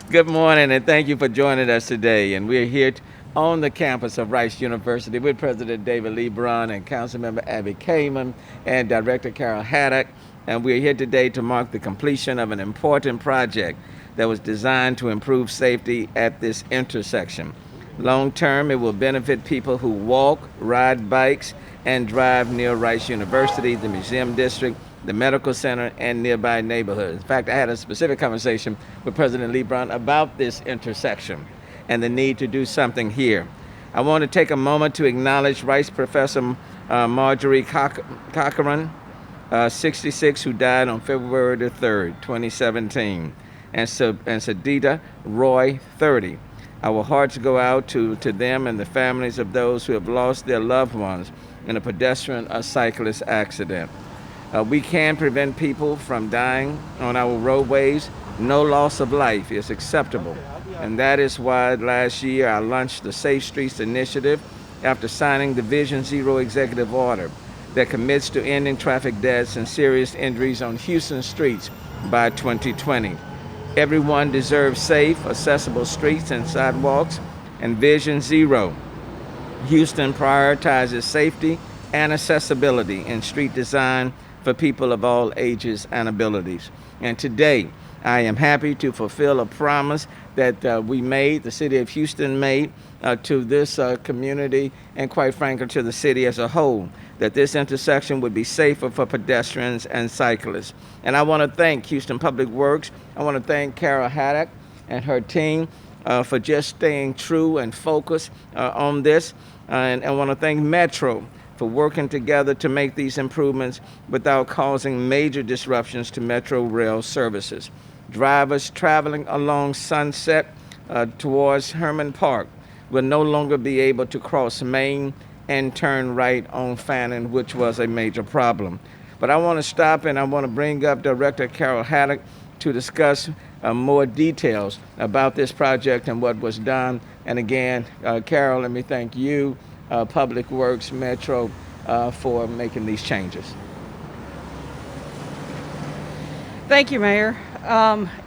Good morning, and thank you for joining us today. And we're here on the campus of Rice University with President David Leebron and Councilmember Abbie Kamin and Director Carol Haddock. And we're here today to mark the completion of an important project that was designed to improve safety at this intersection. Long term, it will benefit people who walk, ride bikes, and drive near Rice University, the Museum District, the medical center, and nearby neighborhoods. In fact, I had a specific conversation with President Leebron about this intersection and the need to do something here. I want to take a moment to acknowledge Rice Professor Marjorie Cochran, 66, who died on February the 3rd, 2017, and Sadita Roy, 30. Our hearts go out to them and the families of those who have lost their loved ones in a pedestrian or cyclist accident. We can prevent people from dying on our roadways. No loss of life is acceptable. And that is why last year I launched the Safe Streets Initiative after signing the Vision Zero executive order that commits to ending traffic deaths and serious injuries on Houston streets by 2020. Everyone deserves safe, accessible streets and sidewalks, and Vision Zero. Houston prioritizes safety and accessibility in street design for people of all ages and abilities. And today, I am happy to fulfill a promise that we made, the city of Houston made, to this community and quite frankly to the city as a whole, that this intersection would be safer for pedestrians and cyclists. And I want to thank Houston Public Works. I want to thank Carol Haddock and her team for just staying true and focused on this. And I want to thank Metro for working together to make these improvements without causing major disruptions to Metro rail services. Drivers traveling along Sunset towards Hermann Park will no longer be able to cross Main and turn right on Fannin, which was a major problem. But I want to stop and I want to bring up Director Carol Haddock to discuss more details about this project and what was done. And again, Carol, let me thank you, Public Works, Metro, for making these changes. Thank you, Mayor.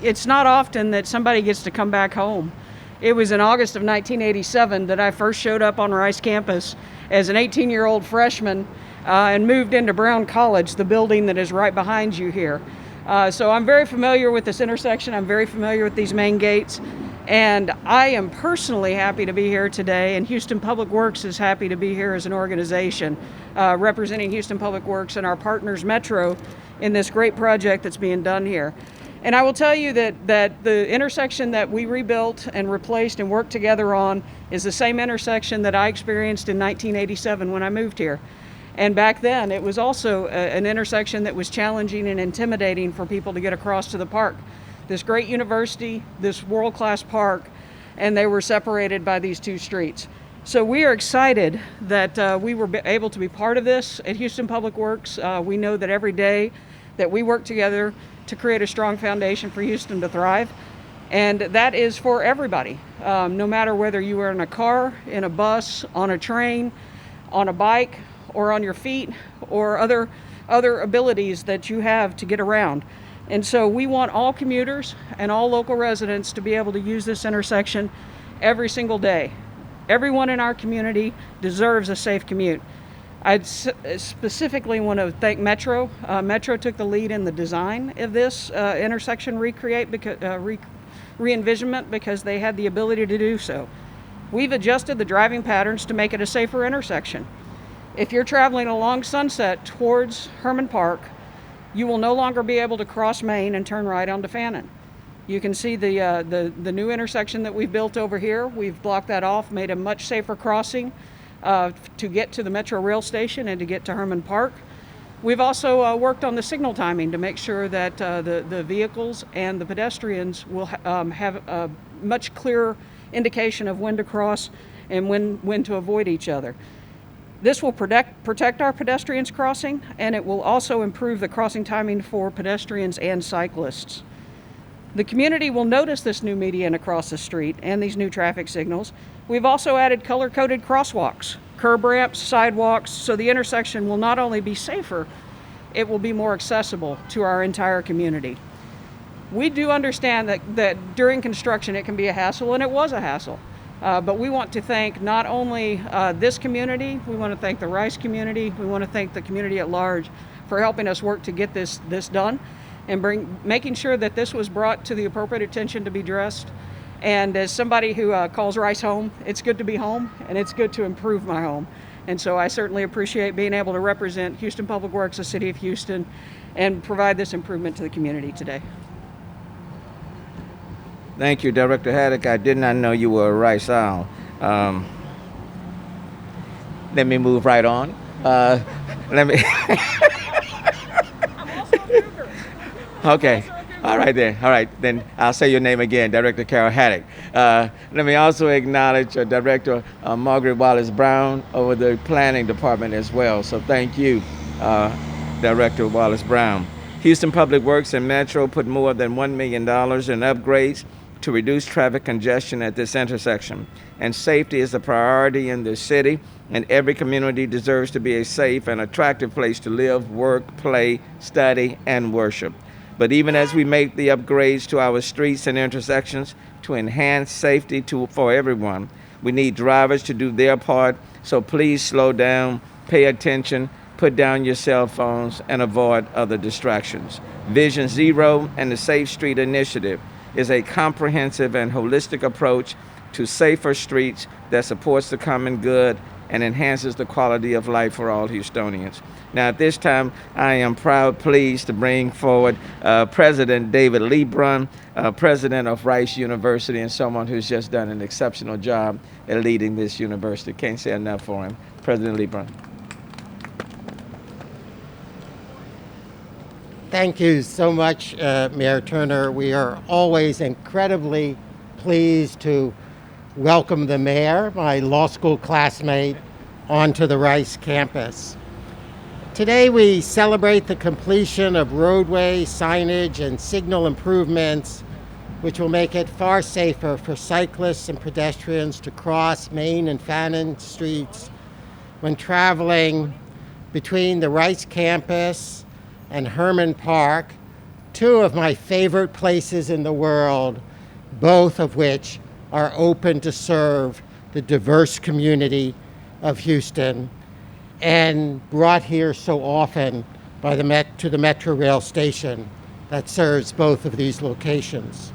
It's not often that somebody gets to come back home. It was in August of 1987 that I first showed up on Rice campus as an 18-year-old freshman and moved into Brown College, the building that is right behind you here. So I'm very familiar with this intersection. I'm very familiar with these main gates. And I am personally happy to be here today, and Houston Public Works is happy to be here as an organization, representing Houston Public Works and our partners Metro in this great project that's being done here. And I will tell you that the intersection that we rebuilt and replaced and worked together on is the same intersection that I experienced in 1987 when I moved here. And back then, it was also an intersection that was challenging and intimidating for people to get across to the park. This great university, this world-class park, and they were separated by these two streets. So we are excited that we were able to be part of this at Houston Public Works. We know that every day that we work together to create a strong foundation for Houston to thrive, and that is for everybody, no matter whether you are in a car, in a bus, on a train, on a bike, or on your feet, or other abilities that you have to get around. And so we want all commuters and all local residents to be able to use this intersection every single day. Everyone in our community deserves a safe commute. I specifically want to thank Metro. Metro took the lead in the design of this intersection re-envisionment because they had the ability to do so. We've adjusted the driving patterns to make it a safer intersection. If you're traveling along Sunset towards Hermann Park, you will no longer be able to cross Main and turn right onto Fannin. You can see the new intersection that we've built over here. We've blocked that off, made a much safer crossing to get to the Metro rail station and to get to Hermann Park. We've also worked on the signal timing to make sure that the vehicles and the pedestrians will have a much clearer indication of when to cross and when to avoid each other. This will protect our pedestrians crossing, and it will also improve the crossing timing for pedestrians and cyclists. The community will notice this new median across the street and these new traffic signals. We've also added color-coded crosswalks, curb ramps, sidewalks, so the intersection will not only be safer, it will be more accessible to our entire community. We do understand that during construction it can be a hassle, and it was a hassle. But we want to thank not only this community, we want to thank the Rice community, we want to thank the community at large for helping us work to get this done and making sure that this was brought to the appropriate attention to be addressed. And as somebody who calls Rice home, it's good to be home, and it's good to improve my home. And so I certainly appreciate being able to represent Houston Public Works, the City of Houston, and provide this improvement to the community today. Thank you, Director Haddock. I did not know you were a Rice owl. Let me move right on. Let me. Okay. All right then. All right, then I'll say your name again, Director Carol Haddock. Let me also acknowledge Director Margaret Wallace Brown over the Planning Department as well. So thank you, Director Wallace Brown. Houston Public Works and Metro put more than $1 million in upgrades to reduce traffic congestion at this intersection. And safety is a priority in this city, and every community deserves to be a safe and attractive place to live, work, play, study, and worship. But even as we make the upgrades to our streets and intersections to enhance safety for everyone, we need drivers to do their part. So please slow down, pay attention, put down your cell phones, and avoid other distractions. Vision Zero and the Safe Street Initiative is a comprehensive and holistic approach to safer streets that supports the common good and enhances the quality of life for all Houstonians. Now, at this time, I am pleased to bring forward President David Leebron, President of Rice University, and someone who's just done an exceptional job at leading this university. Can't say enough for him. President Leebron. Thank you so much, Mayor Turner. We are always incredibly pleased to welcome the mayor, my law school classmate, onto the Rice campus. Today we celebrate the completion of roadway, signage, and signal improvements, which will make it far safer for cyclists and pedestrians to cross Main and Fannin Streets when traveling between the Rice campus and Hermann Park, two of my favorite places in the world, both of which are open to serve the diverse community of Houston and brought here so often by to the Metro Rail station that serves both of these locations.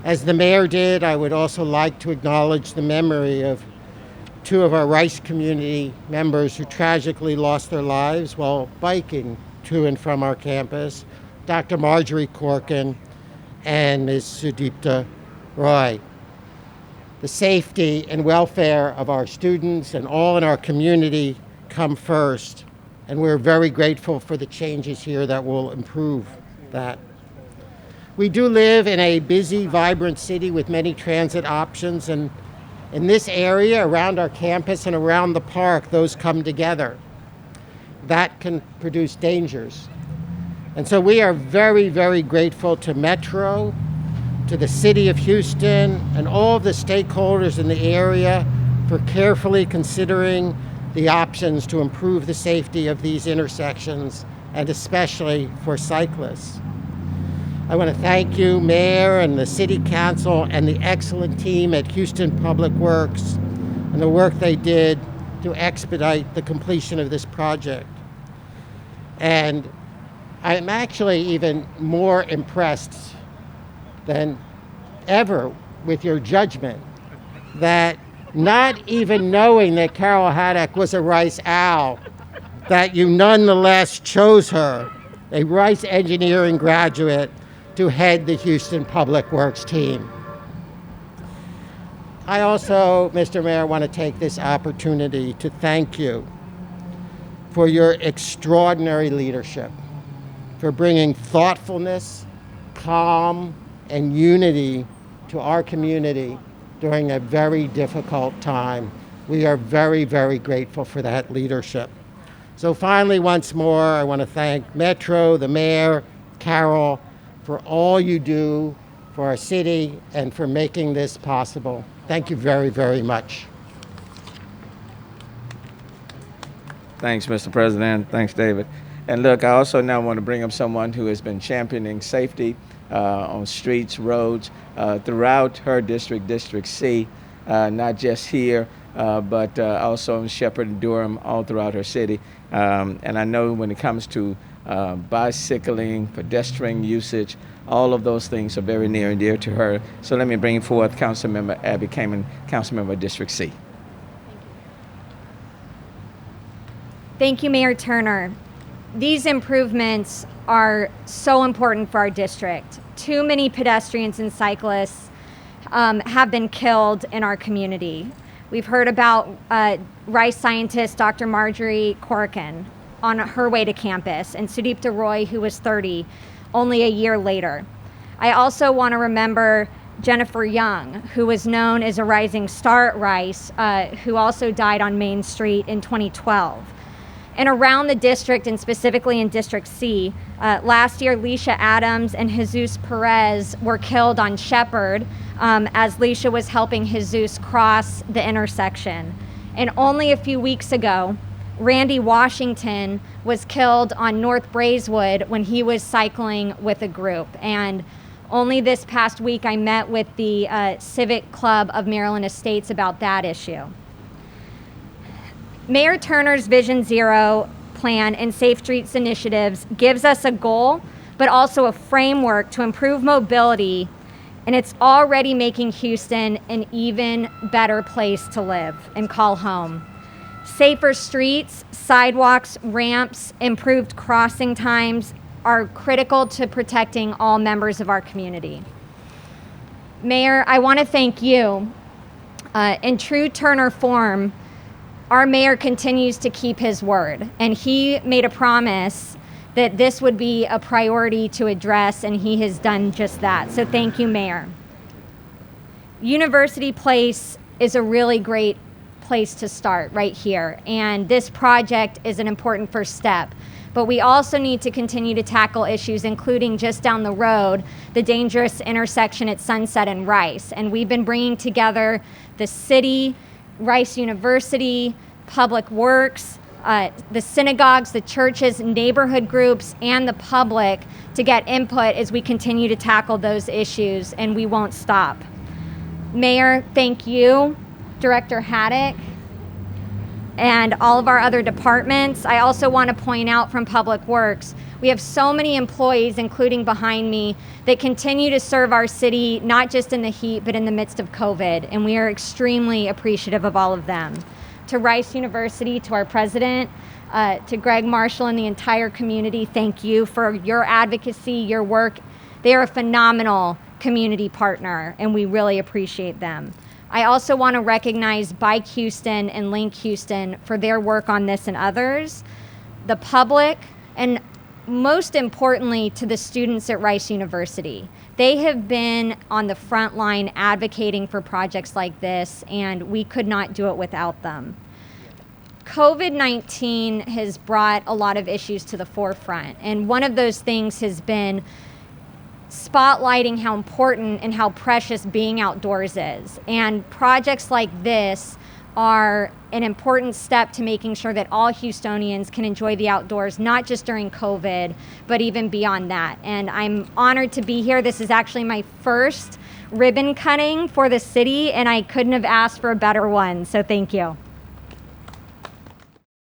As the mayor did, I would also like to acknowledge the memory of two of our Rice community members who tragically lost their lives while biking to and from our campus, Dr. Marjorie Corkin and Ms. Sudipta Roy. The safety and welfare of our students and all in our community come first, and we're very grateful for the changes here that will improve that. We do live in a busy, vibrant city with many transit options, and in this area, around our campus and around the park, those come together. That can produce dangers. And so we are very, very grateful to Metro, to the City of Houston, and all of the stakeholders in the area for carefully considering the options to improve the safety of these intersections, and especially for cyclists. I want to thank you, Mayor, and the City Council, and the excellent team at Houston Public Works, and the work they did to expedite the completion of this project. And I'm actually even more impressed than ever with your judgment that not even knowing that Carol Haddock was a Rice owl, that you nonetheless chose her, a Rice engineering graduate, to head the Houston Public Works team. I also, Mr. Mayor, want to take this opportunity to thank you for your extraordinary leadership, for bringing thoughtfulness, calm, and unity to our community during a very difficult time. We are very, very grateful for that leadership. So finally, once more, I want to thank Metro, the mayor, Carol, for all you do for our city and for making this possible. Thank you very, very much. Thanks, Mr. President. Thanks, David. And look, I also now want to bring up someone who has been championing safety on streets, roads throughout her district, District C, not just here, but also in Shepherd and Durham, all throughout her city. And I know when it comes to bicycling, pedestrian usage, all of those things are very near and dear to her. So let me bring forth Councilmember Abbie Kamin, Councilmember District C. Thank you, Mayor Turner. These improvements are so important for our district. Too many pedestrians and cyclists have been killed in our community. We've heard about Rice scientist Dr. Marjorie Corkin on her way to campus, and Sudeepta Roy, who was 30 only a year later. I also want to remember Jennifer Young, who was known as a rising star at Rice, who also died on Main Street in 2012. And around the district, and specifically in District C, last year, Leisha Adams and Jesus Perez were killed on Shepherd as Leisha was helping Jesus cross the intersection. And only a few weeks ago, Randy Washington was killed on North Braeswood when he was cycling with a group. And only this past week, I met with the Civic Club of Maryland Estates about that issue. Mayor Turner's Vision Zero plan and Safe Streets initiatives gives us a goal, but also a framework to improve mobility, and it's already making Houston an even better place to live and call home. Safer streets, sidewalks, ramps, improved crossing times are critical to protecting all members of our community. Mayor, I want to thank you. In true Turner form, our mayor continues to keep his word, and he made a promise that this would be a priority to address, and he has done just that. So thank you, Mayor. University Place is a really great place to start right here, and this project is an important first step. But we also need to continue to tackle issues, including just down the road, the dangerous intersection at Sunset and Rice. And we've been bringing together the city, Rice University, Public Works, the synagogues, the churches, neighborhood groups, and the public to get input as we continue to tackle those issues, and we won't stop. Mayor, thank you, Director Haddock, and all of our other departments. I also want to point out from Public Works, we have so many employees, including behind me, that continue to serve our city, not just in the heat, but in the midst of COVID, and we are extremely appreciative of all of them. To Rice University, to our president, to Greg Marshall and the entire community, thank you for your advocacy, your work. They are a phenomenal community partner, and we really appreciate them. I also want to recognize Bike Houston and Link Houston for their work on this and others, the public, and most importantly, to the students at Rice University. They have been on the front line advocating for projects like this, and we could not do it without them. COVID-19 has brought a lot of issues to the forefront, and one of those things has been spotlighting how important and how precious being outdoors is. And projects like this are an important step to making sure that all Houstonians can enjoy the outdoors, not just during COVID, but even beyond that. And I'm honored to be here. This is actually my first ribbon cutting for the city, and I couldn't have asked for a better one, so thank you.